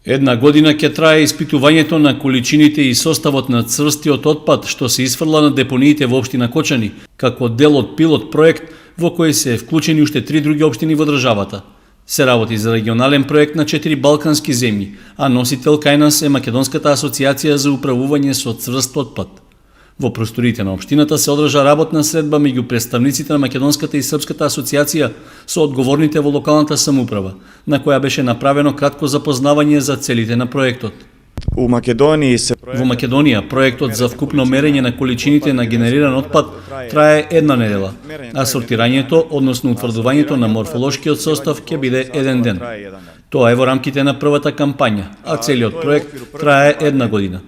Една година ќе трае испитувањето на количините и составот на цврстиот отпад што се исфрла на депониите во општина Кочани, како дел од пилот проект во кој се вклучени уште 3 други општини во државата. Се работи за регионален проект на 4 балкански земји, а носител кај нас е Македонската асоциација за управување со цврст отпад. Во просториите на општината се одржа работна средба меѓу представниците на Македонската и Српската асоциација со одговорните во локалната самоуправа, на која беше направено кратко запознавање за целите на проектот. Во Македонија проектот за вкупно мерење на количините на генериран отпад трае една недела, а сортирањето, односно утврдувањето на морфолошкиот состав ќе биде еден ден. Тоа е во рамките на првата кампања, а целиот проект трае една година.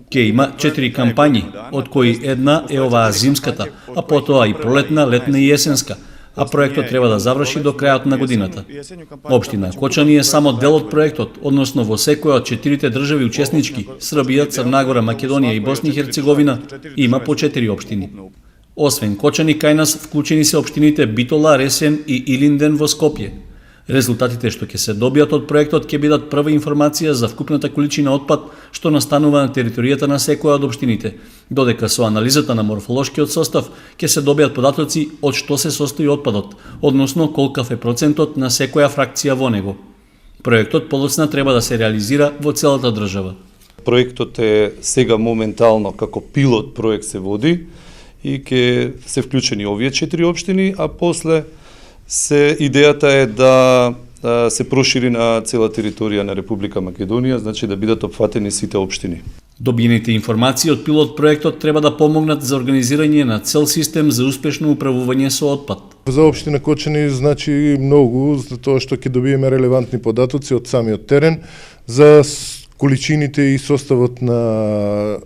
Ќе има 4 кампањи, од кои една е оваа зимската, а потоа и пролетна, летна и есенска, а проектот треба да заврши до крајот на годината. Општина Кочани е само дел од проектот, односно во секоја од 4 држави учеснички, Србија, Црна Гора, Македонија и Босна и Херцеговина, има по 4 општини. Освен Кочани, кај нас вклучени се општините Битола, Ресен и Илинден во Скопје. Резултатите што ќе се добијат од проектот ќе бидат прва информација за вкупната количина отпад што настанува на територијата на секоја од општините, додека со анализата на морфолошкиот состав ќе се добијат податоци од што се состои отпадот, односно колкав е процентот на секоја фракција во него. Проектот подоцна треба да се реализира во целата држава. Проектот е сега моментално како пилот проект се води и ќе се вклучени овие 4 општини, а после идејата е да се прошири на цела територија на Република Македонија, значи да бидат опфатени сите општини. Добиените информации од пилот проектот треба да помогнат за организирање на цел систем за успешно управување со отпад. За општина Кочани значи многу, за тоа што ќе добиеме релевантни податоци од самиот терен за количините и составот на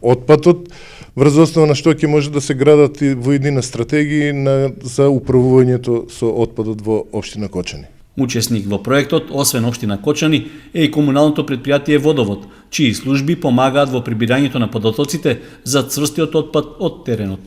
отпадот, врз основа на што ќе може да се градат и во еднина стратегии за управувањето со отпадот во општина Кочани. Учесник во проектот, освен општина Кочани, е и комуналното претпријатие Водовод, чии служби помагаат во прибирањето на податоците за цврстиот отпад од теренот.